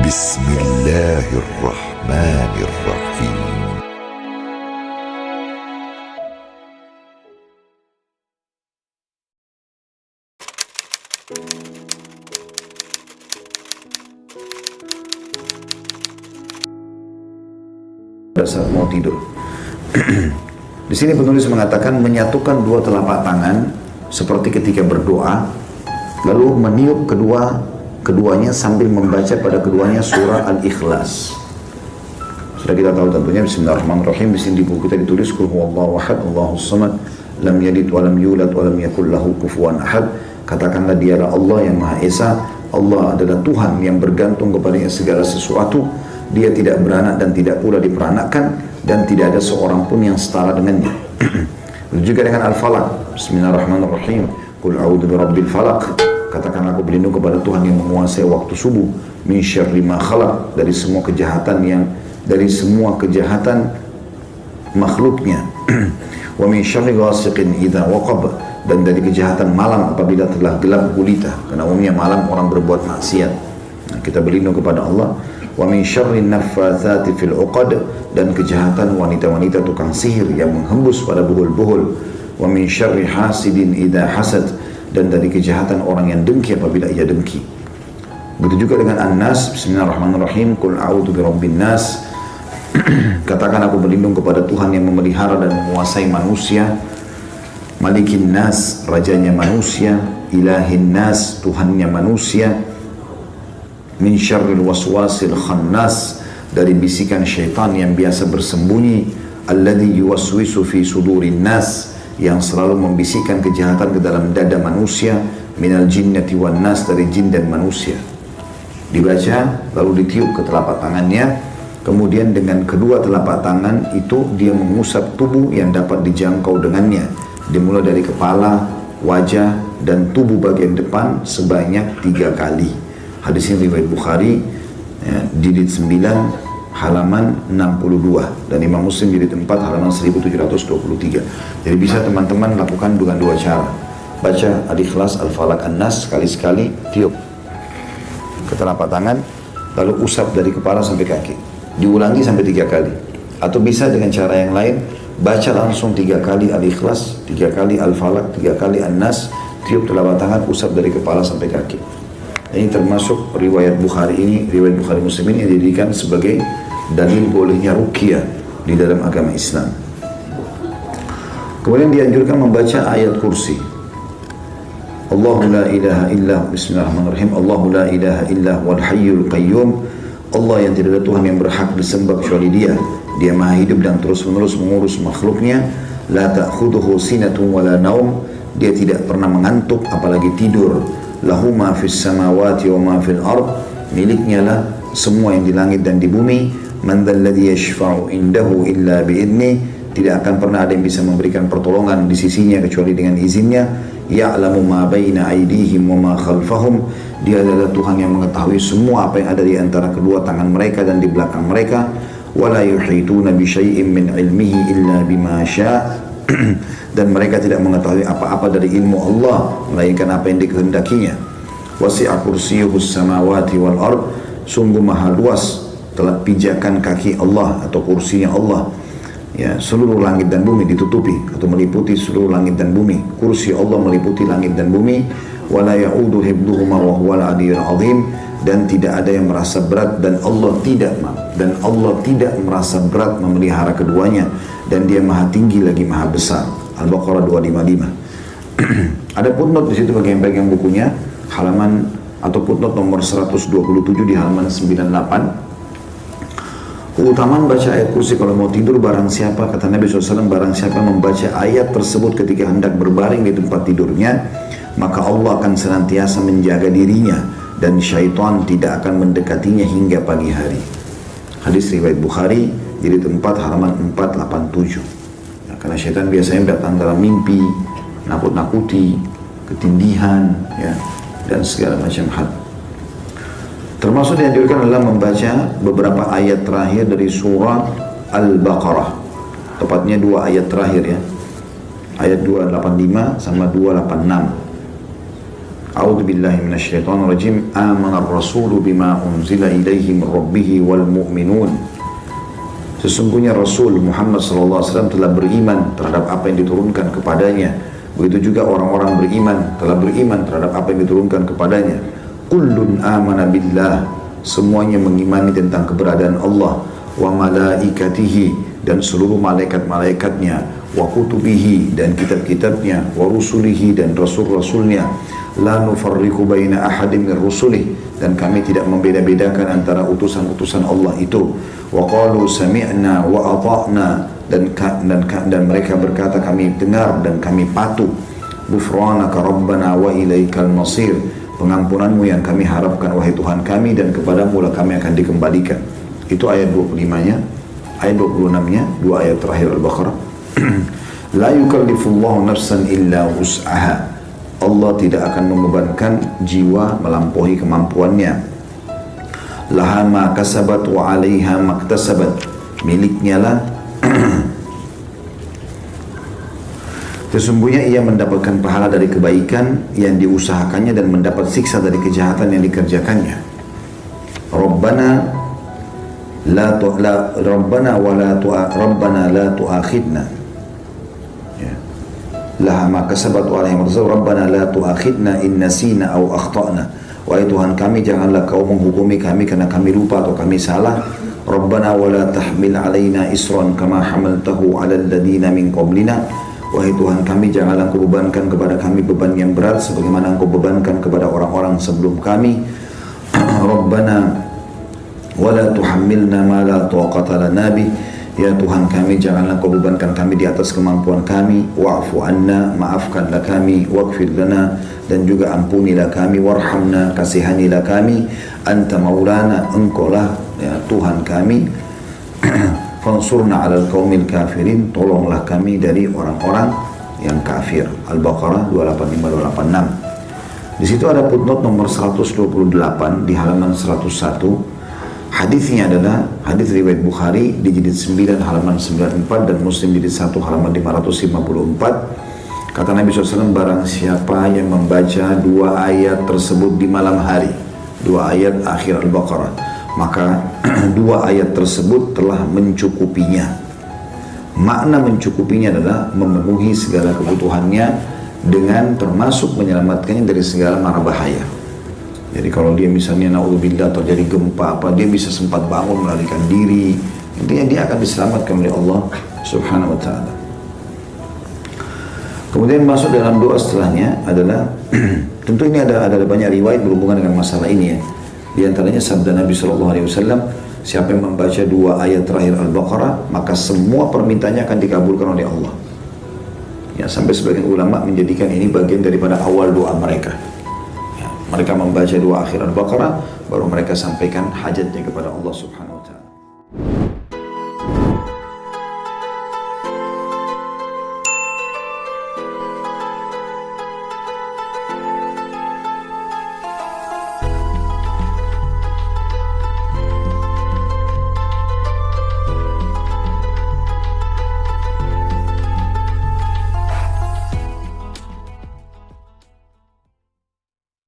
Bismillahirrahmanirrahim. Pada saat mau tidur. Di sini penulis mengatakan menyatukan dua telapak tangan seperti ketika berdoa, lalu meniup keduanya sambil membaca pada keduanya surah Al-Ikhlas. Sudah kita tahu tentunya Bismillahirrahmanirrahim. Di sini di buku kita ditulis Qul huwallahu ahad, Allahus samad, lam yalid wa lam yulad wa lam yakul lahu kufuwan ahad. Katakanlah dialah Allah yang Maha Esa. Allah adalah Tuhan yang bergantung kepadanya segala sesuatu. Dia tidak beranak dan tidak pula diperanakkan, dan tidak ada seorang pun yang setara dengannya. Juga dengan Al-Falaq. Bismillahirrahmanirrahim. Qul a'udzu birabbil falaq. Katakan aku berlindung kepada Tuhan yang menguasai waktu subuh. Min syarri ma khalaq, dari semua kejahatan makhluknya. Wa min syarri ghasiqin idza waqab, dan dari kejahatan malam apabila telah gelap gulita, karena umumnya malam orang berbuat maksiat. Nah, kita berlindung kepada Allah. Wa min syarri naffatsati fil 'uqad, dan kejahatan wanita-wanita tukang sihir yang menghembus pada buhul-buhul. Wa min syarri hasidin idza hasad, dan dari kejahatan orang yang dengki apabila ia dengki. Begitu juga dengan An-Nas. Bismillahirrahmanirrahim. Qul a'udzu birabbin nas. Katakan aku berlindung kepada Tuhan yang memelihara dan menguasai manusia. Malikin nas, rajanya manusia. Ilahin nas, Tuhannya manusia. Min syarril waswasil khannas, dari bisikan syaitan yang biasa bersembunyi. Alladhi yuwaswisu fi sudurin nas, yang selalu membisikkan kejahatan ke dalam dada manusia. Minal jinnati wan nas, dari jin dan manusia. Dibaca lalu ditiup ke telapak tangannya, kemudian dengan kedua telapak tangan itu dia mengusap tubuh yang dapat dijangkau dengannya, dimulai dari kepala, wajah, dan tubuh bagian depan sebanyak 3 kali. Hadis ini riwayat Bukhari, jilid 9 halaman 62, dan Imam Muslim jilid 4 halaman 1723. Jadi bisa teman-teman lakukan dengan 2 cara. Baca Al-Ikhlas, Al-Falaq, An-Nas sekali-sekali, tiup ke telapak tangan, lalu usap dari kepala sampai kaki. Diulangi sampai 3 kali. Atau bisa dengan cara yang lain, baca langsung 3 kali Al-Ikhlas, 3 kali Al-Falaq, 3 kali An-Nas, tiup telapak tangan, usap dari kepala sampai kaki. Ini termasuk riwayat Bukhari ini, riwayat Bukhari Muslim ini dijadikan sebagai dalil bolehnya ruqyah di dalam agama Islam. Kemudian dianjurkan membaca ayat kursi. Allahu la ilaha illa, bismillahirrahmanirrahim. Allahu la ilaha illa wal hayyul qayyum. Allah yang tidak ada Tuhan yang berhak disembah kecuali Dia. Dia Maha hidup dan terus-menerus mengurus makhluknya. La ta'khudhuhu sinatun wala naum. Dia tidak pernah mengantuk apalagi tidur. Lahu ma fis samawati wa ma fil ard, miliknya lah semua yang di langit dan di bumi. Man dzalladzi yashfa'u indahu illa bi'idni, tidak akan pernah ada yang bisa memberikan pertolongan di sisinya kecuali dengan izinnya. Ya'lamu ma baina aydihim wa ma khalfahum, dia adalah Tuhan yang mengetahui semua apa yang ada di antara kedua tangan mereka dan di belakang mereka. Wala yuhituna bi syai'in min ilmihi illa bima syaa', dan mereka tidak mengetahui apa-apa dari ilmu Allah melainkan apa yang dikehendakinya. Wasi'a kursiyyuhus samawati wal ard, sungguh maha luas telah pijakan kaki Allah atau kursinya Allah, ya, seluruh langit dan bumi ditutupi atau meliputi seluruh langit dan bumi. Kursi Allah meliputi langit dan bumi. Wala ya'udu hibduhuma wa huwal 'aliyyul 'azim, dan tidak ada yang merasa berat dan Allah tidak merasa berat memelihara keduanya, dan Dia Maha tinggi lagi Maha besar. Al-Baqarah 255. Ada footnote di situ bagi yang pegang bukunya, halaman atau footnote nomor 127 di halaman 98. Keutamaan baca ayat kursi kalau mau tidur, barang siapa, kata Nabi SAW, barang siapa membaca ayat tersebut ketika hendak berbaring di tempat tidurnya, maka Allah akan senantiasa menjaga dirinya dan syaitan tidak akan mendekatinya hingga pagi hari. Hadis riwayat Bukhari jilid 4 halaman 487. Nah, karena syaitan biasanya datang dalam mimpi, nakut-nakuti, ketindihan, ya, dan segala macam hal. Termasuk dianjurkan adalah membaca beberapa ayat terakhir dari surah Al-Baqarah. Tepatnya 2 ayat terakhir, ya. Ayat 285 sama 286. A'udzu billahi minasyaitonir rajim. Amanar rasulu bima unzila ilaihi min rabbih wal mu'minun. Sesungguhnya Rasul Muhammad SAW telah beriman terhadap apa yang diturunkan kepadanya. Begitu juga orang-orang beriman telah beriman terhadap apa yang diturunkan kepadanya. Kullun amana billah, semuanya mengimani tentang keberadaan Allah, wa malaikatihi, dan seluruh malaikat-malaikatnya, wa kutubihi, dan kitab-kitabnya, wa rusulihi, dan rasul-rasulnya, la nufarriqu baina ahadin min rusulih, dan kami tidak membeda-bedakan antara utusan-utusan Allah itu. Wa qalu sami'na wa ata'na, dan mereka berkata kami dengar dan kami patuh. Ghufranaka rabbana wa ilaikal masir, pengampunanmu yang kami harapkan wahai Tuhan kami, dan kepadamu lah kami akan dikembalikan. Itu ayat 25-nya. Ayat 26-nya, dua ayat terakhir Al-Baqarah. La yukallifullahu nafsan illa wus'aha, Allah tidak akan membebankan jiwa melampaui kemampuannya. Laha ma kasabat wa 'alaiha maktasabat, miliknya lah sesungguhnya ia mendapatkan pahala dari kebaikan yang diusahakannya dan mendapat siksa dari kejahatan yang dikerjakannya. Rabbana la tu'akhidna, ya. Laha ma kasabat wa 'alaiha maktasabat, Rabbana la tu'akhidna in nasina aw akhtana, wahai Tuhan kami janganlah kau menghukumi kami karena kami lupa atau kami salah. Rabbana wa la tahmil 'alaina isran kama hamaltahu 'alal ladina min qablina, wahai Tuhan kami janganlah engkau bebankan kepada kami beban yang berat sebagaimana engkau bebankan kepada orang-orang sebelum kami. Rabbana wala tuhammilna ma la taqata lana bih, ya Tuhan kami janganlah kau bebankan kami di atas kemampuan kami. Wa'fu anna, maafkanlah kami. Waghfir lana, dan juga ampunilah kami. Warhamna, kasihanilah kami. Anta maulana, engkau lah ya Tuhan kami. Fansurna 'alal qaumil kafirin, tolonglah kami dari orang-orang yang kafir. Al-Baqarah 285-286. Di situ ada footnote nomor 128 di halaman 101. Hadisnya adalah hadis riwayat Bukhari di jilid 9 halaman 94 dan Muslim jilid 1 halaman 554. Kata Nabi SAW, barang siapa yang membaca dua ayat tersebut di malam hari, dua ayat akhir Al-Baqarah, maka dua ayat tersebut telah mencukupinya. Makna mencukupinya adalah memenuhi segala kebutuhannya dengan termasuk menyelamatkannya dari segala mara bahaya. Jadi kalau dia misalnya naudzubillah terjadi gempa apa, dia bisa sempat bangun melarikan diri, intinya dia akan diselamatkan oleh Allah Subhanahu wa taala. Kemudian masuk dalam doa setelahnya adalah tentu ini ada banyak riwayat berhubungan dengan masalah ini ya. Di antaranya sabda Nabi SAW, siapa yang membaca dua ayat terakhir Al-Baqarah maka semua permintaannya akan dikabulkan oleh Allah. Ya, sampai sebagian ulama menjadikan ini bagian daripada awal doa mereka. Mereka membaca dua akhir Al-Baqarah, baru mereka sampaikan hajatnya kepada Allah Subhanahu wa ta'ala.